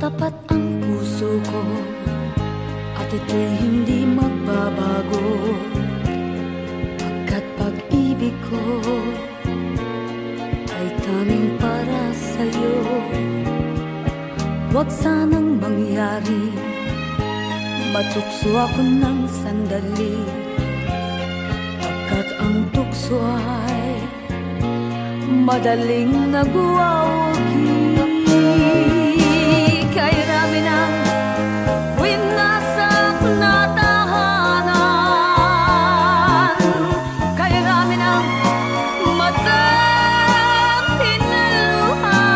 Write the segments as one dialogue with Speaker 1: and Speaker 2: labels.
Speaker 1: Tapat ang puso ko at ito'y hindi magbabago, pagkat pag-ibig ko ay tanging para sa'yo. Huwag sanang mangyari matukso ako ng sandali, pagkat ang tukso ay madaling nagwawagi. Kay rami ng winasak na tahanan, kay rami ng matang tinaluha,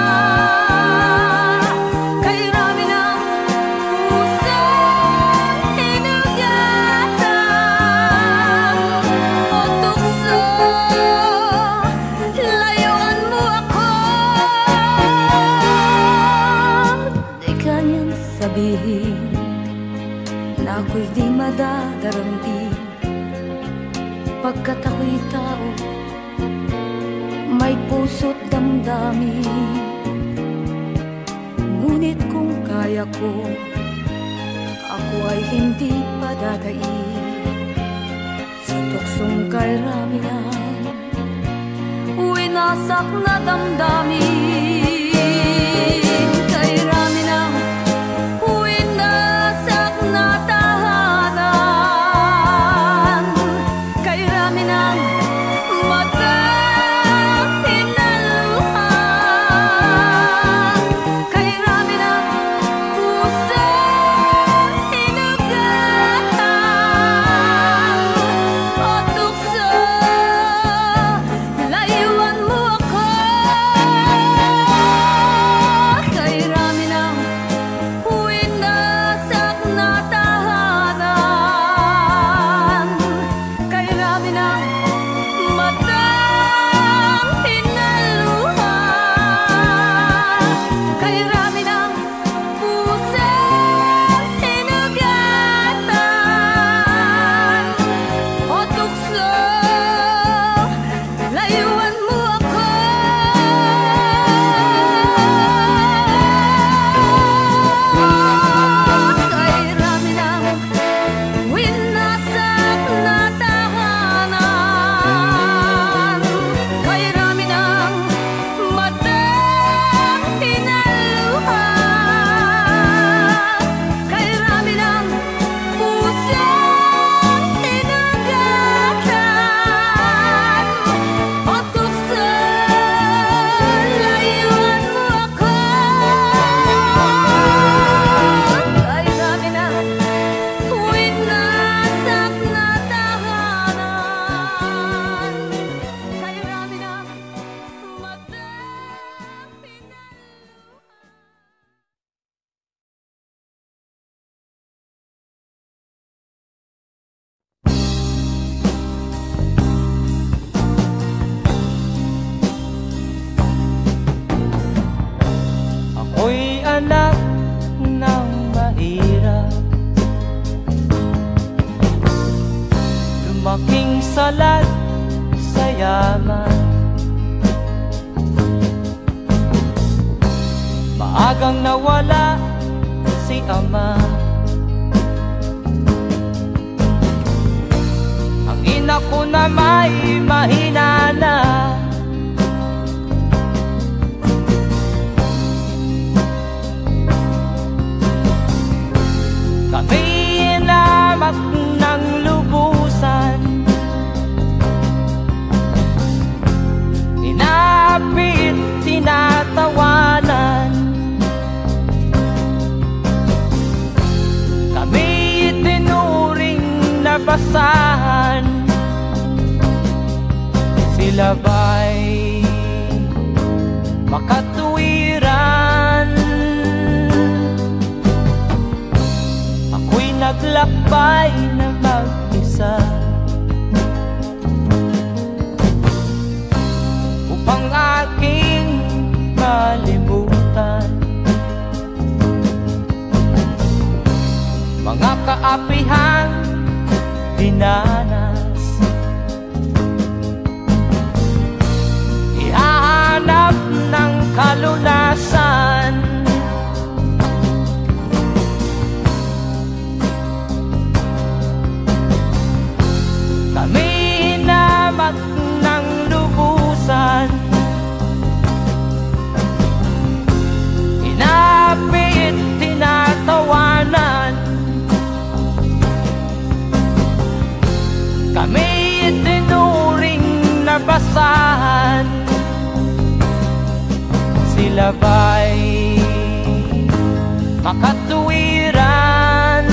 Speaker 1: kay rami ng pusong hinugatan o tukso, layuan mo ako. Di kayang sabihin na ako'y di madadaramdin, pagkat ako'y tao, may puso't damdamin. Ngunit kung kaya ko, ako ay hindi padadaig sa tuksong kay rami ng winasak na damdamin. Kay rami ng winasak na tahanan, kay rami ng matang tinaluha, kay rami ng pusong hinugatan o tukso, layuan mo ako. Kay rami ng winasak na tahanan, kay rami ng matang tinaluha, kay rami ng pusong hinugatan o tukso, layuan mo ako. Kay rami ng winasak na tahanan, kay rami ng matang tinaluha, kay rami ng pusong hinugatan o tukso, layuan mo ako. Kay rami ng winasak na tahanan, kay rami ng matang
Speaker 2: Ako'y anak ng mahirap, lumaking salat sa yaman. Maagang nawala si ama, ang ina ko na may mahina na. Kami inamak ng lubusan, inapit, tinatawanan. Kami itinuring na basahan, sila ba'y makatuwiran? Ako'y naglakbay na mag-isa upang aking malimutan mga kaapihang dinanas. Ihahanap ng kalunasan sabay makatuwiran.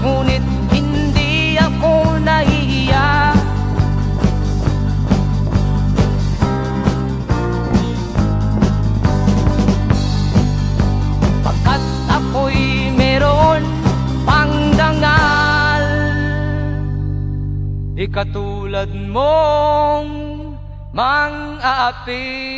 Speaker 2: Ngunit hindi ako nahihiya, pagkat ako'y meron pang dangal. Di katulad mong mang-aapi.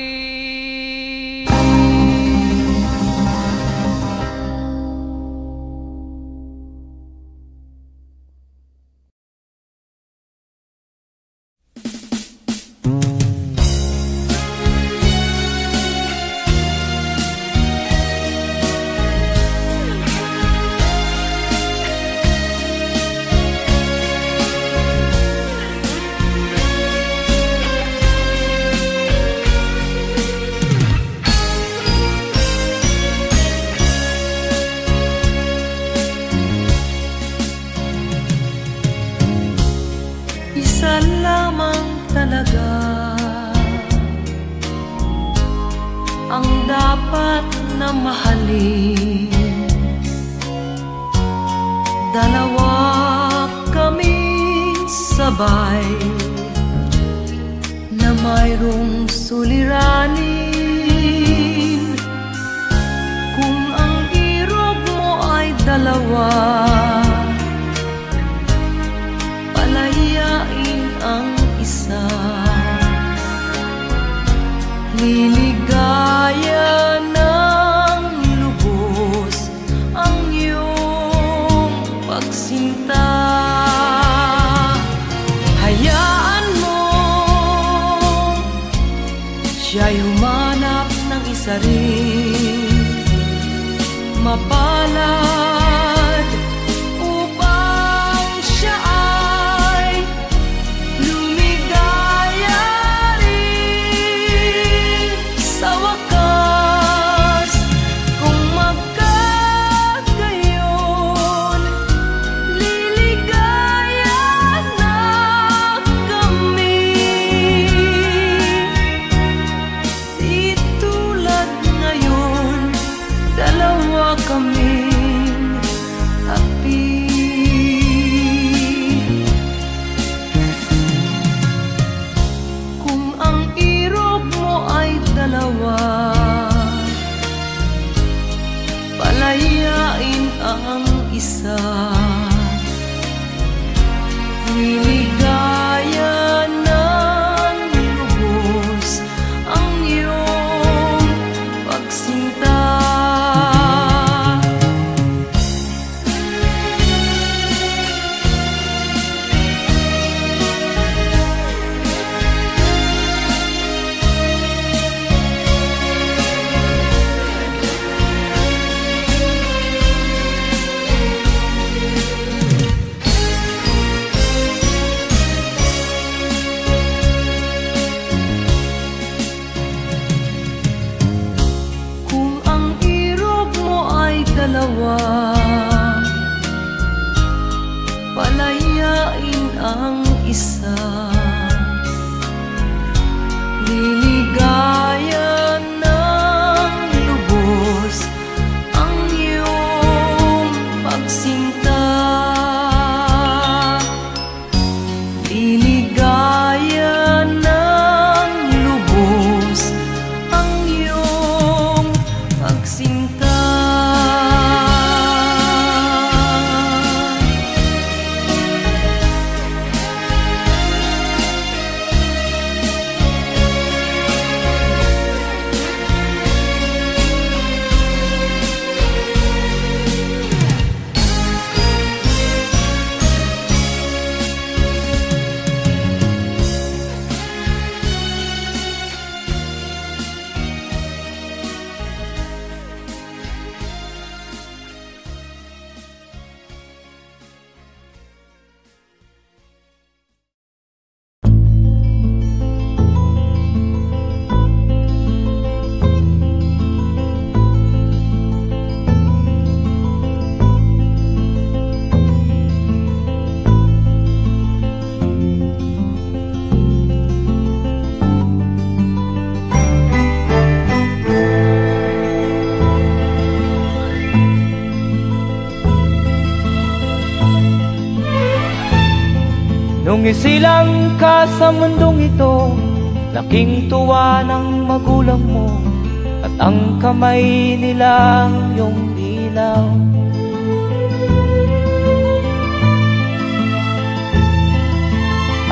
Speaker 1: Isa lamang talaga ang dapat na mahalin. Dalawa kaming sabay na mayroong suliranin. Kung ang irog mo ay dalawa, palayain ang isa. Liligaya ng lubos ang iyong pagsinta. Hayaan mo siya'y humanap ng isa rin mapalad upang siya ay lumigaya rin sa wakas. Kung magkagayon, liligaya na kami. Di tulad ngayon, dalawa kaming api. Kung ang irog mo ay dalawa, palayain ang isa. Liligaya ng lubos ang iyong pagsinta. Kung ang irog mo ay dalawa, palayain ang isa. Liligaya ng lubos ang iyong pagsinta. Liligaya ng lubos ang iyong pagsinta.
Speaker 2: isilang ka sa mundong ito, laking tuwa ng magulang mo, at ang kamay nila iyong ilaw.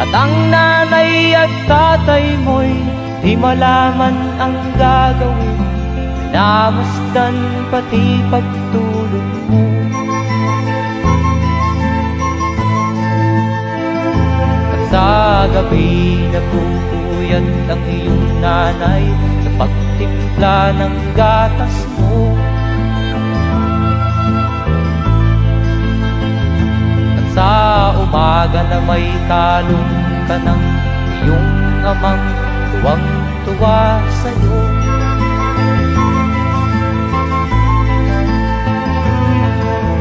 Speaker 2: At ang nanay at tatay mo'y di malaman ang gagawin, namasdan pati pagtulog mo. At sa gabi napupuyat ang iyong nanay sa pagtimpla ng gatas mo. At sa umaga na may kalong ka ng iyong amang tuwang-tuwa sa'yo.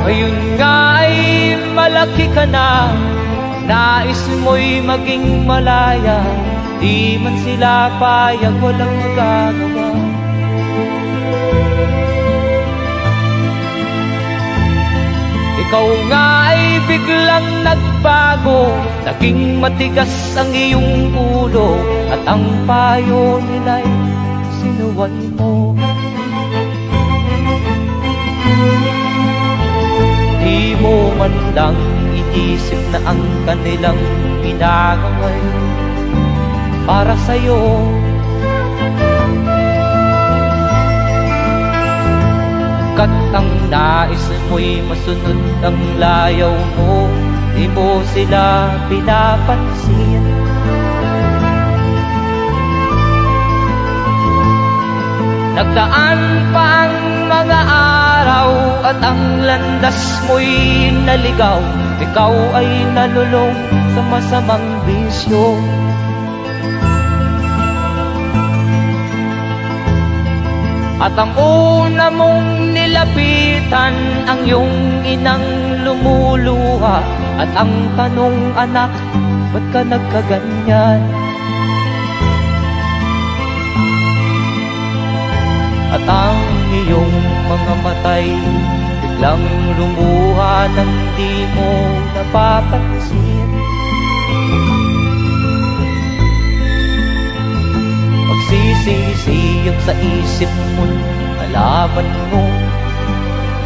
Speaker 2: Ngayon nga ay malaki ka na, nais mo'y maging malaya, di man sila payag, walang magagawa. Ikaw nga ay biglang nagbago, naging matigas ang iyong ulo, at ang payo nila'y sinuway mo. Di mo man lang inisip na ang kanilang ginagawa'y para sa'yo. Kat ang nais mo'y masunod ang layaw mo, di mo sila pinapansin. Nagdaan pa ang mga araw at ang landas mo'y naligaw, ikaw ay nalulong sa masamang bisyo. At ang una mong nilapitan ang iyong inang lumuluha, at ang tanong, anak, ba't ka nagkaganyan? At ang iyong mga matay biglang lumuha nang di mo napapansin. Magsisisiyag sa isip mo, nalaman mo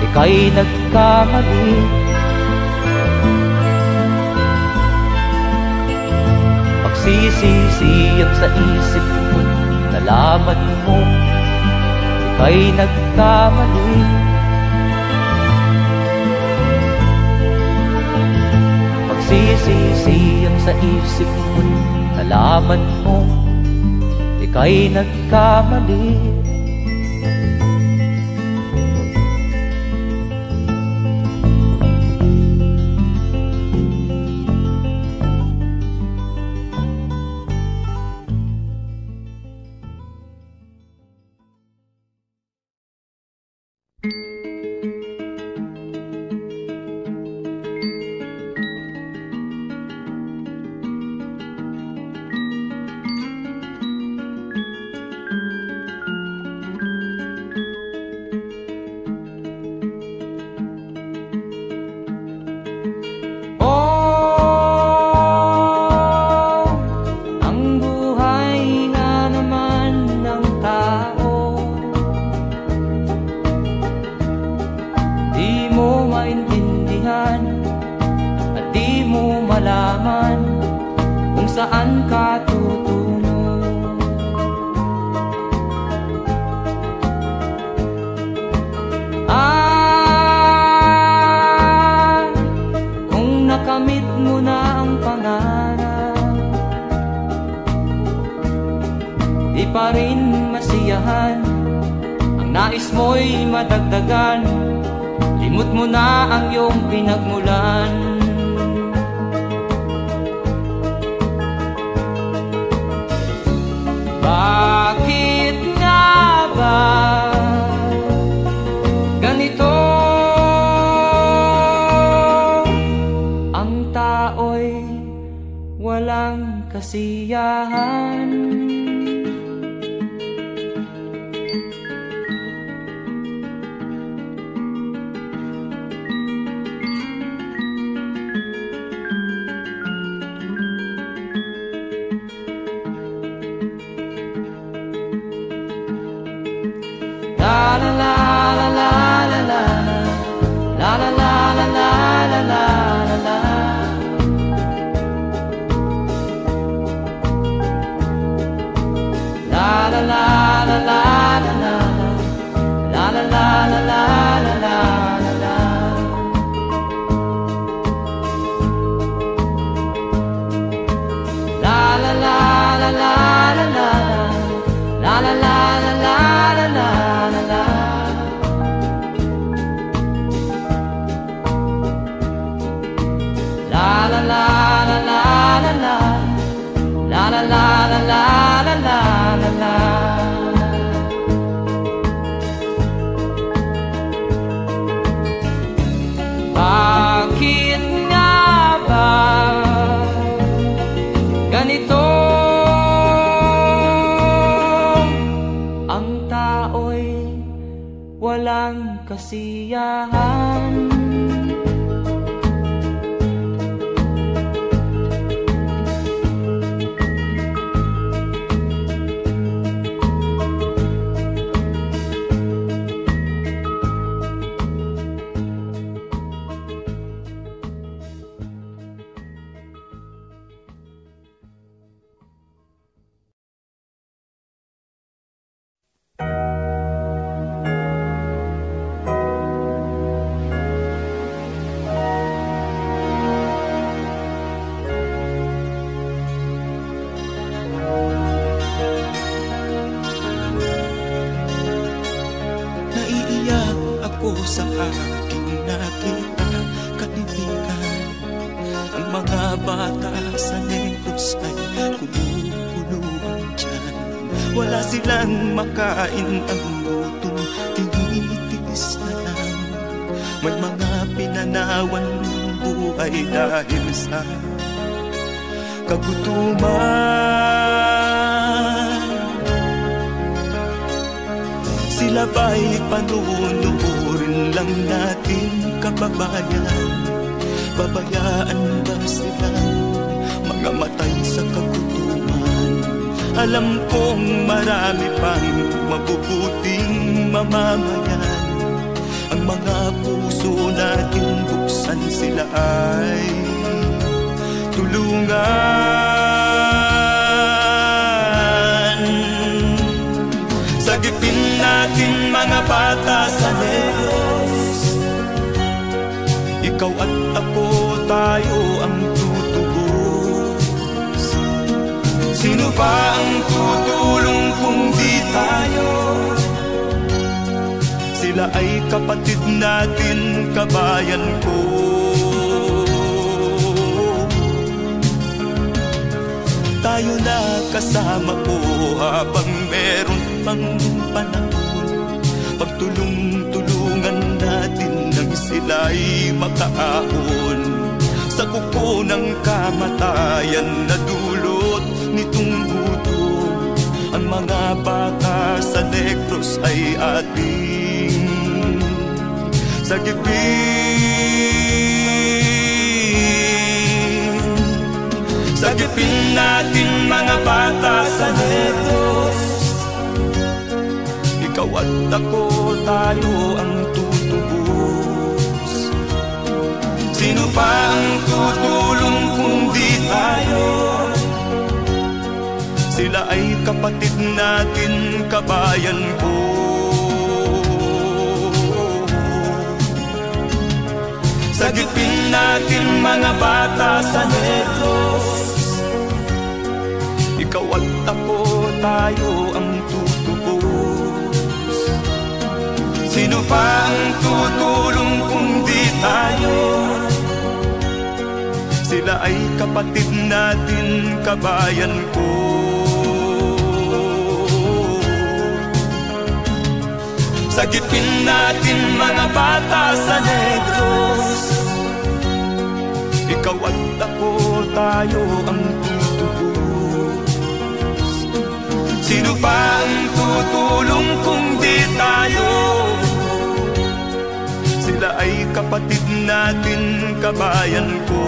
Speaker 2: ika'y nagkamali. Magsisisiyag sa isip mo, nalaman mo ika'y nagkamali. Magsisisiyag sa isip mo, nalaman mo ika'y nagkamali. Bakit nga ba ganito? Ang tao'y walang kasiyahan.
Speaker 3: Sa aking nakita, kaibigan, ang mga bata sa Negros ay kumukuluan dyan. Wala silang makain, ang gutom tinitiis na lang. May mga pinanawan ng buhay dahil sa kagutuman. Sila ba'y panunurin lang natin, kababayan? Babayaan ba silang mga matay sa kagutuman? Alam kong marami pang mabubuting mamamayan. Ang mga puso natin buksan, sila ay tulungan. Sagipin natin mga bata sa Negros, ikaw at ako, tayo ang tutubos. Sino ba ang tutulong kung di tayo? Sila ay kapatid natin, kabayan ko. Tayo na kasama ko habang meron pang panahon. Pagtulong-tulungan natin nang sila'y makaahon sa kuko ng kamatayan na dulot nitong gutom. Ang mga bata sa Negros ay ating sagipin. Sagipin natin mga bata sa Negros, ikaw at ako, tayo ang tutubos. Sino pa ang tutulong kung di tayo? Sila ay kapatid natin, kabayan ko. Sagipin natin mga bata sa Negros, ikaw at ako, tayo ang tutubos. Sino pa ang tutulong kung di tayo? Sila ay kapatid natin, kabayan ko. Sagipin natin mga bata sa Negros, ikaw at ako, tayo ang tutubos. Sino pa ang tutulong kung di tayo? Sila ay kapatid natin, kabayan ko.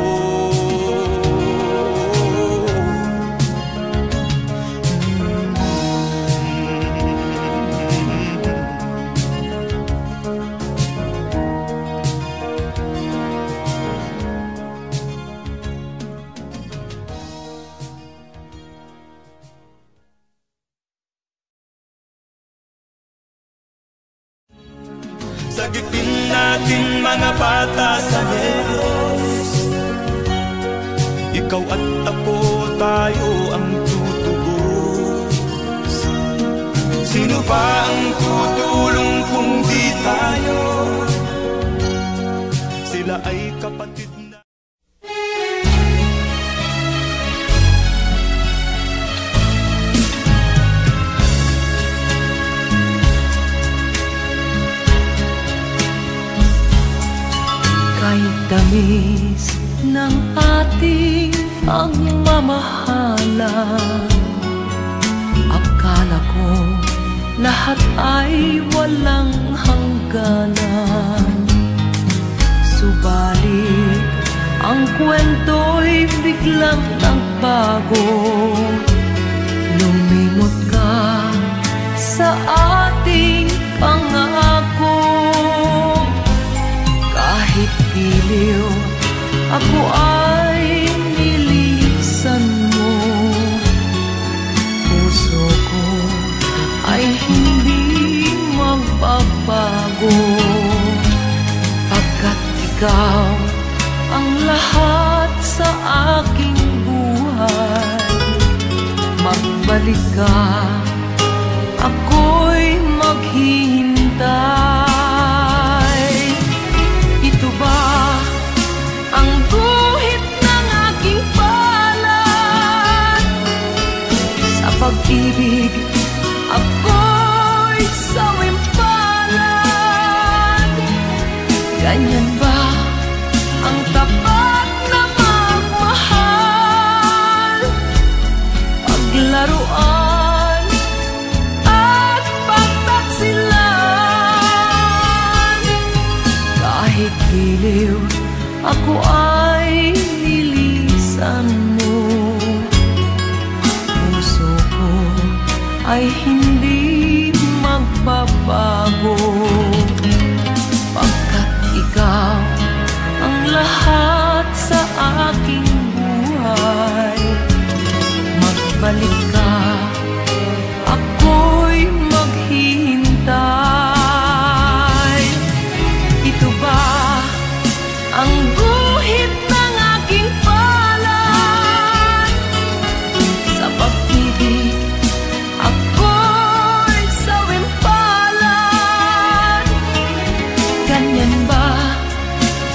Speaker 3: sagipin natin mga bata sa Negros. Ikaw at ako, tayo ang tutubos. Sino ba ang tutulong kung di tayo? Sila ay kapatid na.
Speaker 1: Kahit tamis ng ating pagmamahalan, akala ko lahat ay walang hangganan. Subalit ang kwento'y biglang nagbago. Lumimot ka sa ating pangako. Kahit giliw, ako ay nilisan mo. Puso ko ay hindi magbabago, pagkat ikaw ang lahat sa aking buhay. Magbalik ka, ako'y maghihintay. Ito ba ang guhit ng aking palad? Sa pag-ibig, ako'y sawimpalad. Ganyan ba ang tapat na magmahal? Paglaruan at pagtaksilan. Kahit giliw, ako ay nilisan mo. Puso ko ay hindi magbabago, pagkat ikaw ang lahat sa aking buhay. Magbalik ka, ako'y maghihintay. Ito ba ang guhit ng aking palad? Sa pag-ibig, ako'y sawimpalad. Ganyan ba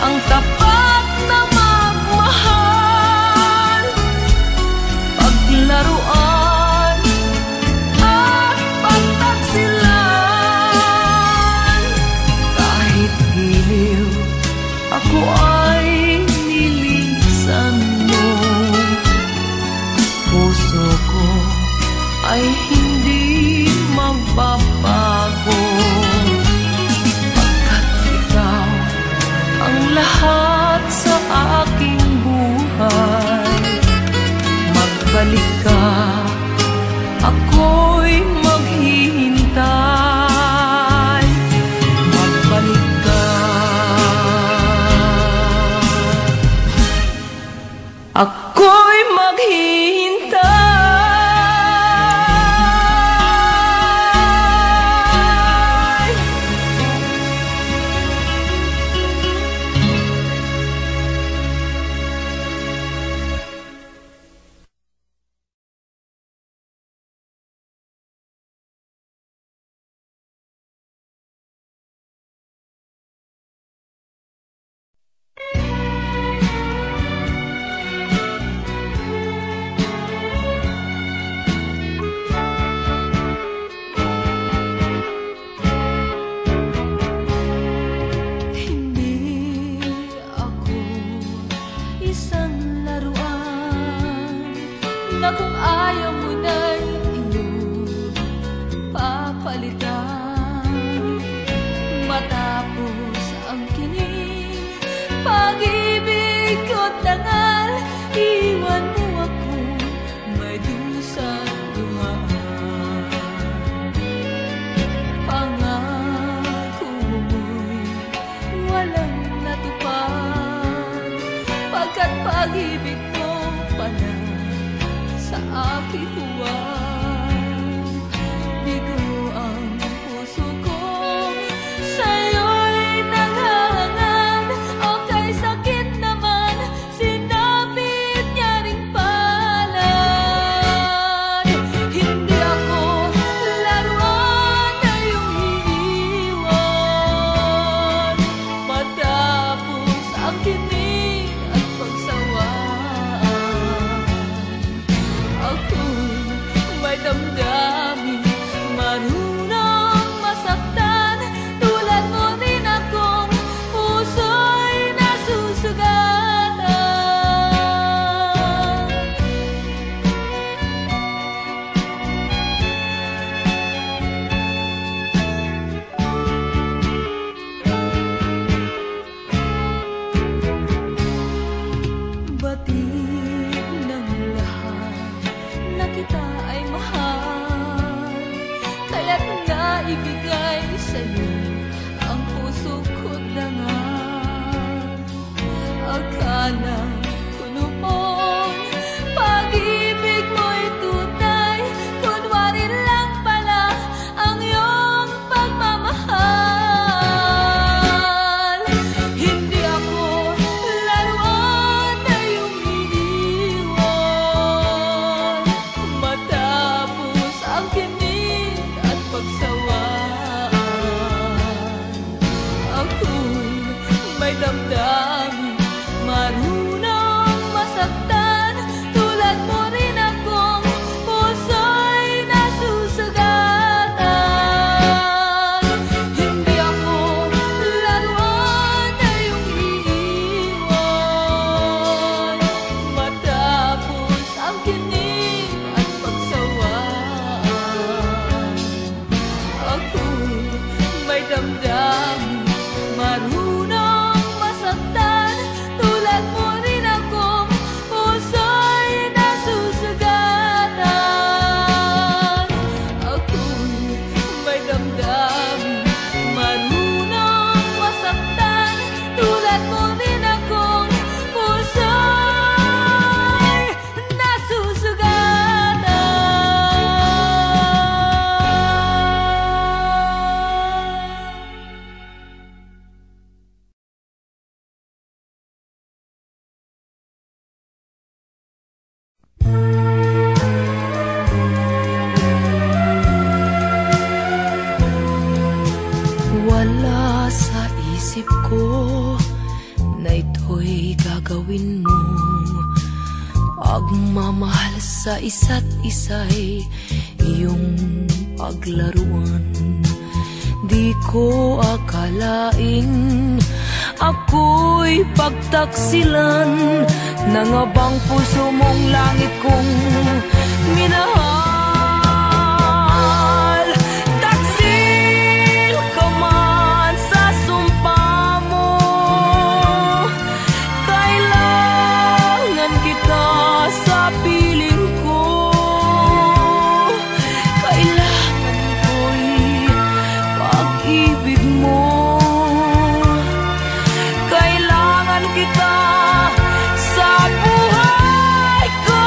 Speaker 1: ang tapat na magmahal? Paglaruan at pagtaksilan. Kahit giliw, ako ay nilisan mo. Puso ko ay hindi magbabago, pagkat ikaw ang lahat sa aking buhay. Magbalik ka, ako'y maghihintay. Magbalik ka, ako'y maghihintay.
Speaker 4: Na kung ayaw mo na'y iyong papalitan. Matapos ang kinig, pag-ibig ko't dangal, iwan mo ako may dusang dumaan. Pangako mo'y walang natupad, pagkat pag-ibig ko pala sa aking huwag. Bigo ang puso ko sa'yo'y damdamin, marunong masaktan. Tulad mo rin akong puso'y nasusugatan. Ako'y may damdamin, marunong masaktan. Tulad mo rin akong puso'y nasusugatan.
Speaker 1: Wala sa isip ko na ito'y gagawin mo. Pagmamahal sa isa't isa'y iyong paglaruan. Di ko akalaing ako'y pagtaksilan ng abang puso mong langit kong minahal. Taksil ka man sa sumpa mo, kailangan kita sa piling ko. Kailangan ko'y pag-ibig mo. Kailangan kita sa buhay ko.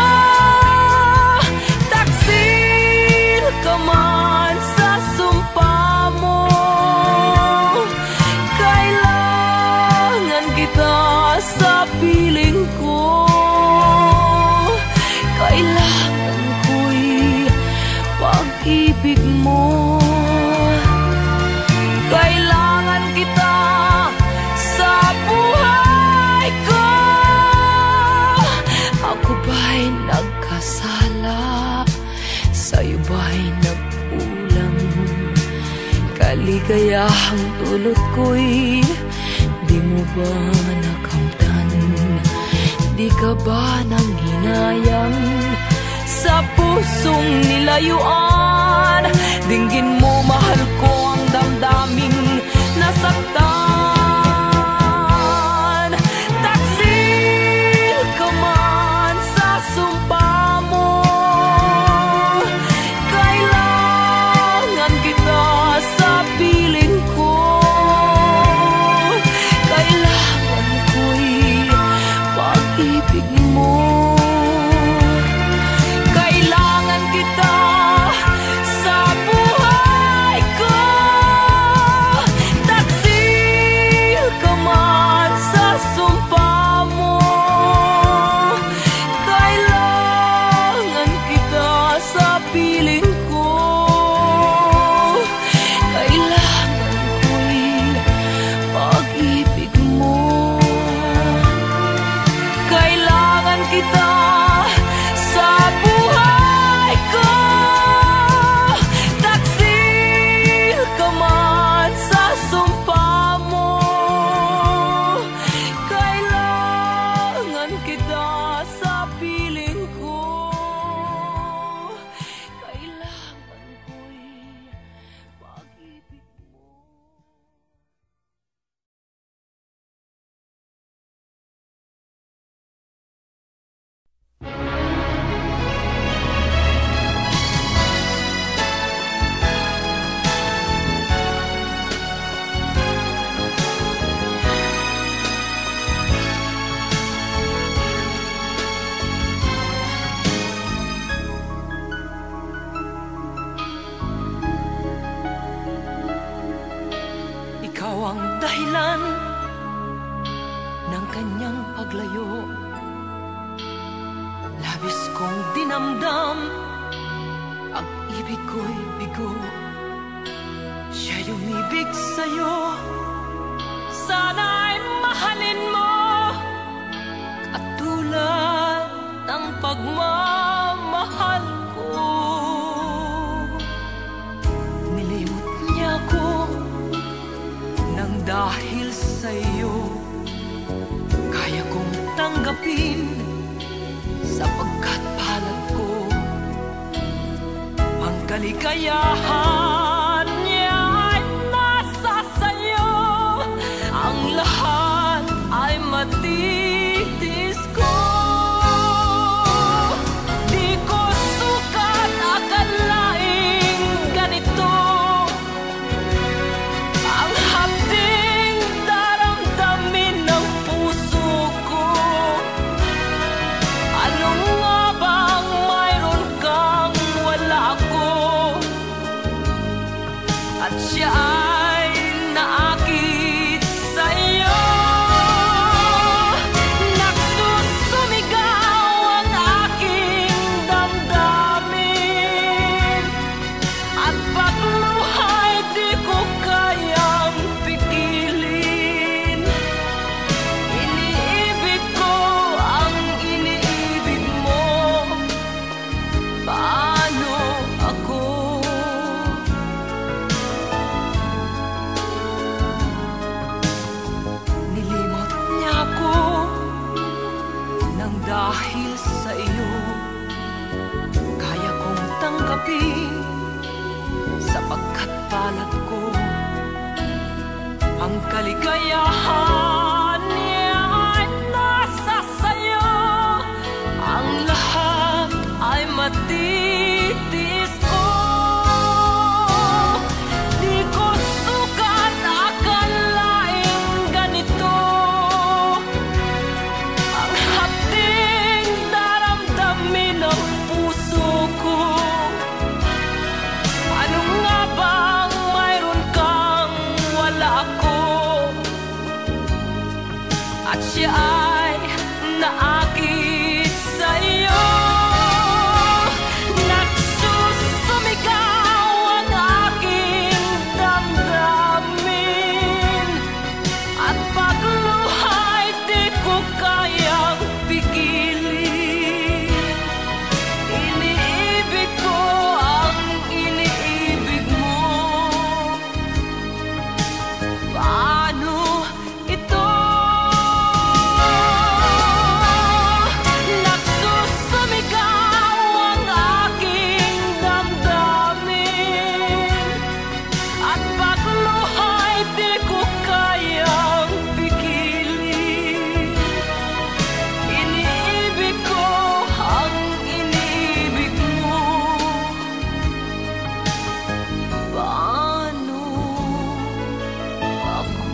Speaker 1: Taksil ka man sa sumpa mo, kailangan kita sa piling ko. Kailangan ko'y pag-ibig mo. Kailangan kita sa buhay ko. Ako ba'y nagkasala? Sa'yo ba'y nagkulang? Kaligayahang dulot ko'y di mo ba nakamtan? Di ka ba nanghinayang sa pusong nilayuan? Dinggin mo, mahal ko, ang damdaming nasaktan. Taksil ka man sa sumpa mo, kailangan kita sa piling ko. Kailangan ko'y pag-ibig mo. Kailangan kita sa buhay ko. Taksil ka man sa sumpa mo, kailangan kita sa piling ko. Kailangan ko'y pag-ibig mo. Kailangan kita sa buhay ko. Taksil ka man sa sumpa mo, kailangan kita sa piling ko. Kailangan ko'y pag-ibig mo. Ikaw ang dahilan ng kanyang paglayo. Labis kong dinamdam, ang ibig ko'y bigo. Siya'y umibig sa'yo, sana'y mahalin mo, katulad ng pagmamahal ko. Nilimot niya ko nang dahil sa'yo, kaya kong tanggapin sapagkat palad ko. Ang kaligayahan niya ay nasa Ang kaligayahan niya ay nasa sayo. Ang lahat ay matitiis ko. Di ko sukat akalaing ganito. Ang hapding daramdamin ng puso ko. Ano nga bang mayroon kang wala ako? At siya ay naakit sa'yo. Nagsusumigaw ang aking damdamin. At pagluhay di ko kayang pigilin. Iniibig ko ang iniibig mo. Paano ito? Nagsusumigaw ang aking damdamin. At pagluhay di ko kayang pigilin. Iniibig ko ang iniibig mo. Paano ako?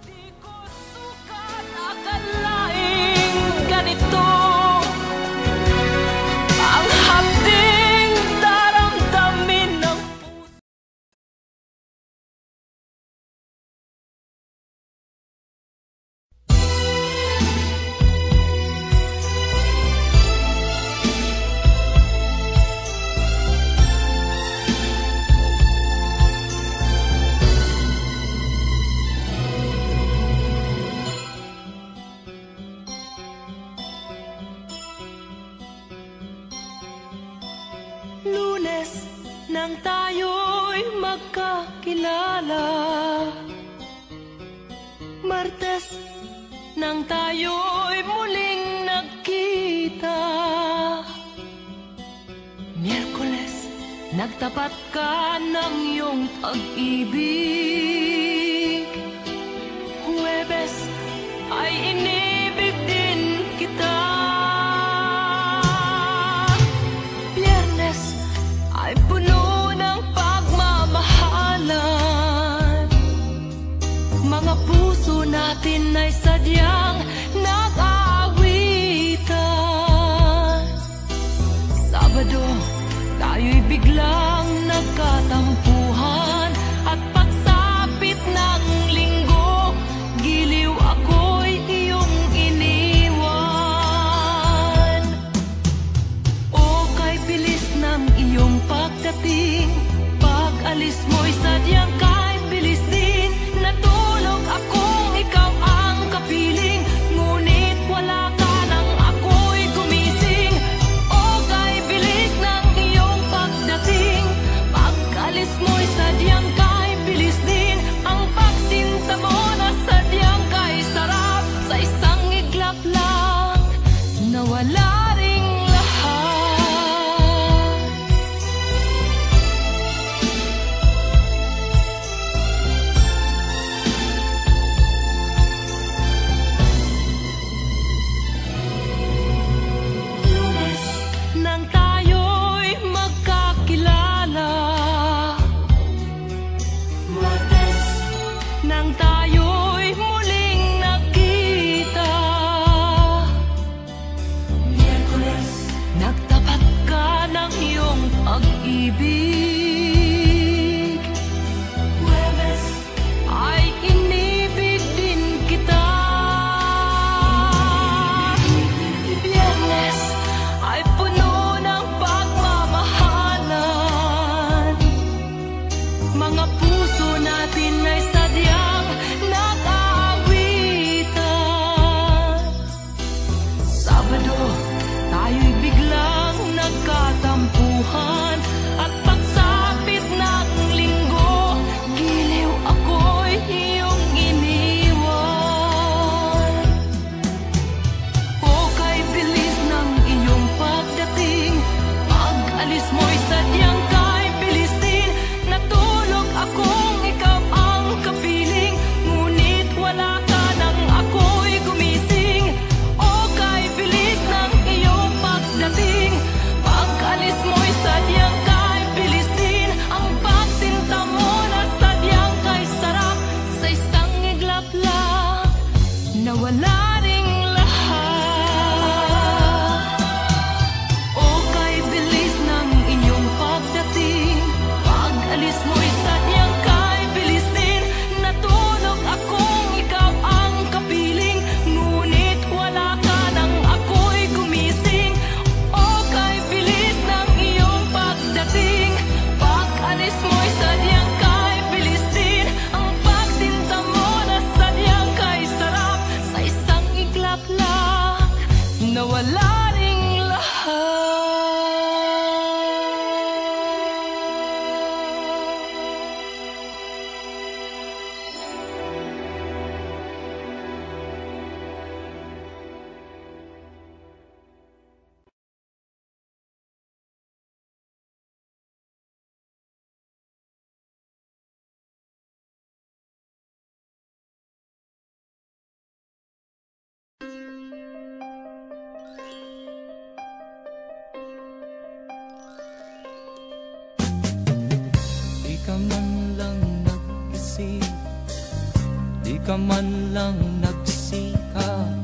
Speaker 1: Di ko sukat akalaing ganito. Ang hapding daramdamin ng puso. Lunes nang tayo'y magkakilala. Martes nang tayo'y muling nagkita. Miyerkules nagtapat ka ng iyong pag-ibig. Huwebes ay inibig din kita. Biyernes ay puno ng pagmamahalan. Mga puso natin ay sadyang nag-aawitan. Sabado, tayo'y biglang nagkatampuhan. At pagsapit ng linggo, giliw ako'y iyong iniwan. O kay bilis ng iyong pagdating, pag-alis mo'y sadyang kay bilis din. Natulog akong ikaw ang kapiling, ngunit wala ka nang ako'y gumising. O kay bilis ng iyong pagdating, pag-alis mo'y sadyang kay bilis din. Ang pagsinta mo na sadyang kay sarap, sa isang iglap lang nawala ring lahat.
Speaker 2: ka man lang nag-isip, di ka man lang nagsikap,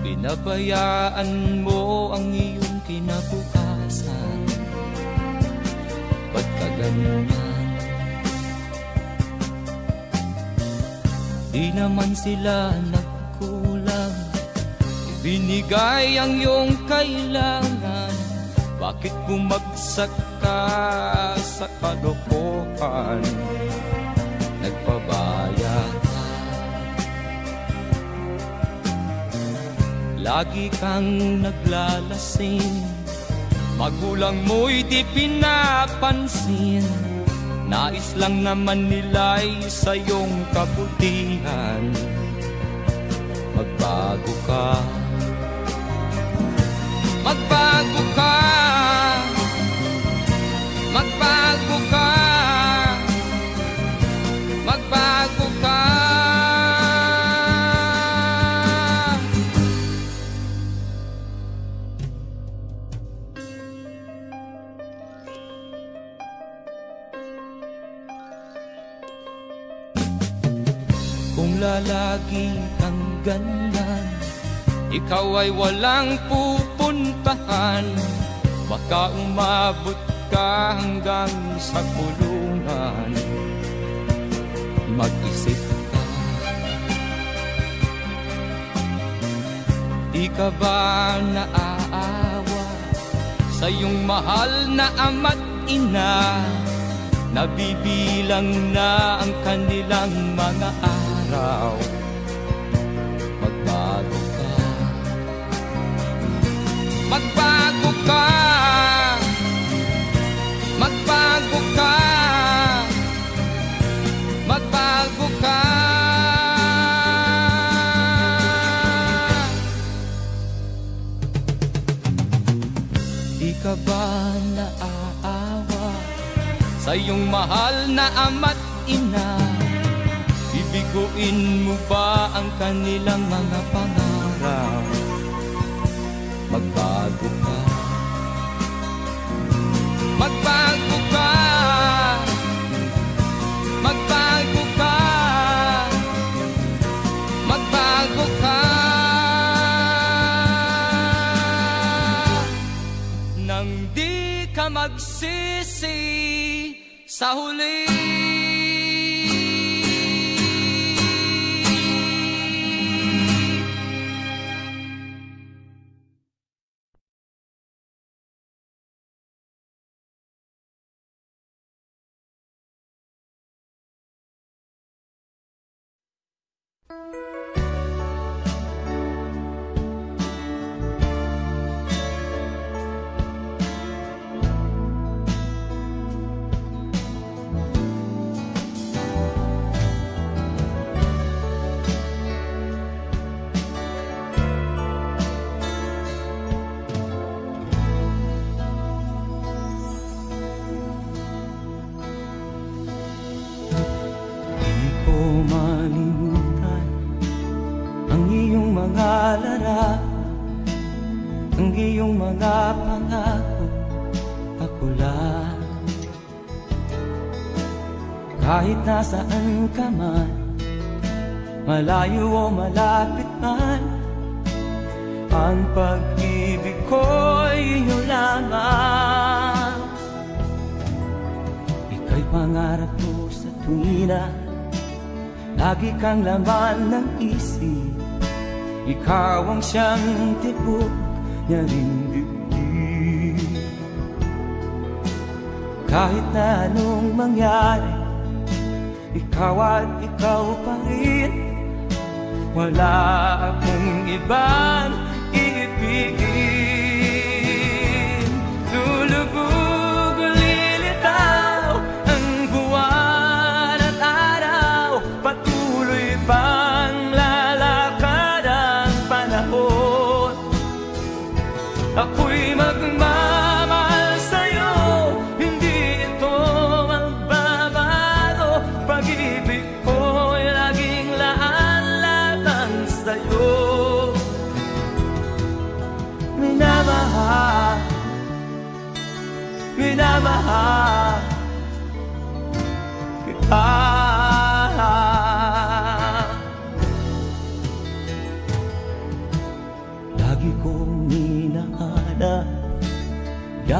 Speaker 2: pinabayaan mo ang iyong kinabukasan. Ba't ka ganyan? Di naman sila nagkulang, ibinigay ang iyong kailangan. Bakit bumagsak ka sa kalokohan? Nagpabaya ka, lagi kang naglalasing, magulang mo'y di pinapansin. Nais lang naman nila'y sa iyong kabutihan. Magbago ka, magbago ka, magbago ka, magbago ka. Kung lalagi kang ganyan, ikaw ay walang pupuntahan. Baka umabot ka hanggang sa kulungan. Mag-isip ka, di ka ba naaawa sa iyong mahal na ama't ina? Nabibilang na ang kanilang mga araw. Magbago ka, magbago ka, magbago ka, magbago ka. Di ka ba naaawa sa iyong mahal na ama't ina? Bibiguin mo ba ang kanilang mga pangarap? Magbago ka, magbago ka, magbago ka, magbago ka. Nang di ka magsisi sa huli. Ang iyong mga pangako, ako lang. Kahit nasaan ka man, malayo o malapit man, ang pag-ibig ko'y iyo lamang. Ika'y pangarap ko sa tuwina, lagi kang laman ng isip. Ikaw ang siyang tibok niya ring dibdib. Kahit na anong mangyari, ikaw at ikaw pa rin. Wala akong ibang iibigin. Lulubog o lilitaw ang buwan at araw, patuloy pang lalakad ang panahon. Ako'y magmamahal sa'yo, hindi ito magbabago. Pag-ibig ko'y laging laan lamang sa'yo.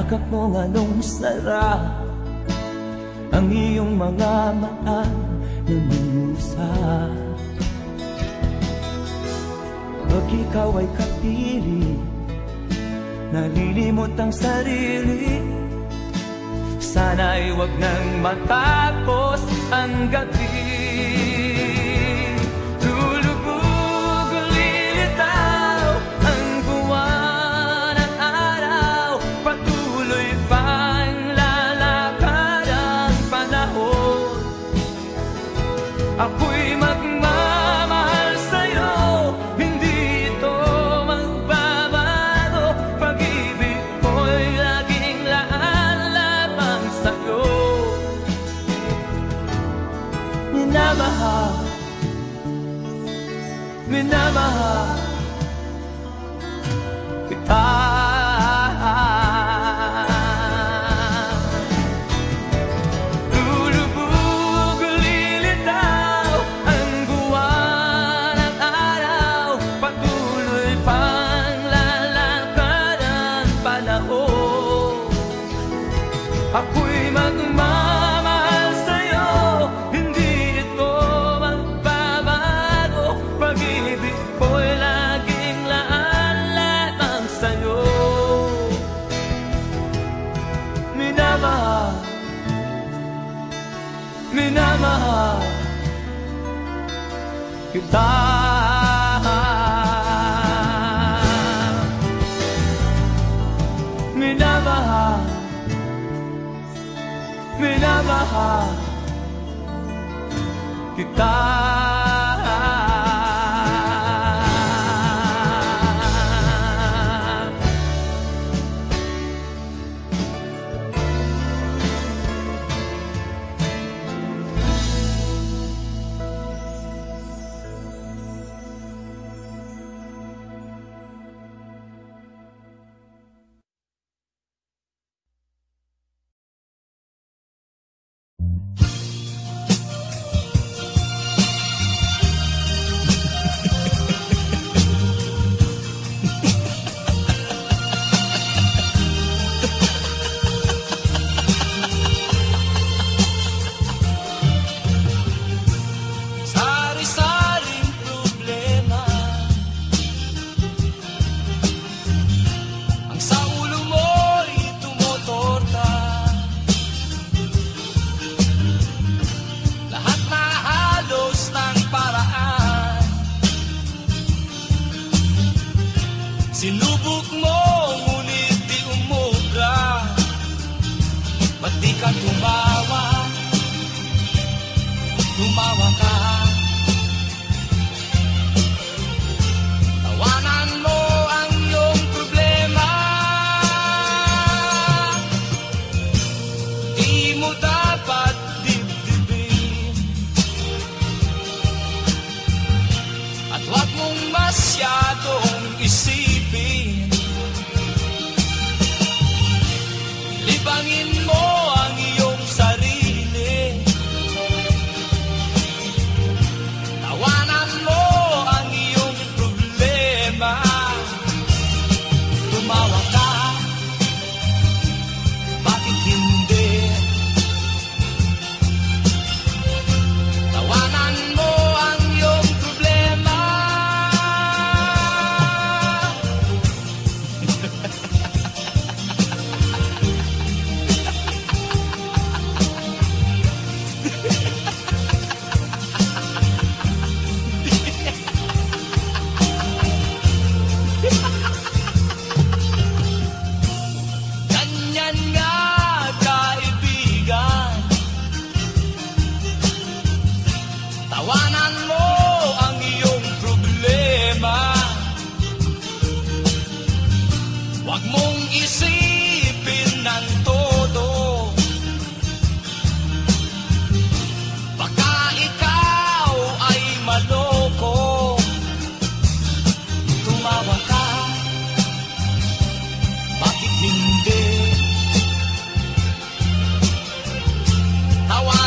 Speaker 3: yakap mo anong sarap, ang iyong mga mata nangungusap. Pag ikaw ay kapiling, nalilimot ang sarili. Sana'y wag nang matapos ang gabi. Lulubog, lilitaw ang buwan at araw, patuloy pang lalakad ang panahon. Ako'y magmamahal sa'yo, hindi ito magbabago. Pag-ibig ko'y laging laan lamang sa'yo. Minamahal, minamahal kita. Lulubog, lilitaw ang buwan at araw, patuloy pang lalakad ang panahon. Ako'y magmamahal sa'yo, hindi ito magbabago. Pag-ibig ko'y laging laan lamang sa'yo. Minamahal, minamahal kita. Minamahal, minamahal kita. Sari-saring problema ang sa ulo mo'y tumotorta. Lahat na halos ng paraan, sinubok mo ngunit di umubra. Ba't di ka tumawa? Tumawa ka. Tawanan mo ang iyong problema. Di mo dapat dibdibin, at huwag mong masyadong isipin. Libangin mo ang iyong sarili. Tawanan mo ang iyong problema. Tumawa ka, bakit hindi? Tawanan mo ang iyong problema. Ganyan nga, kaibigan. Tawanan mo ang iyong problema. Huwag mong isipin ng todo. Baka ikaw ay maloko. Tumawa ka, bakit hindi? Tawanan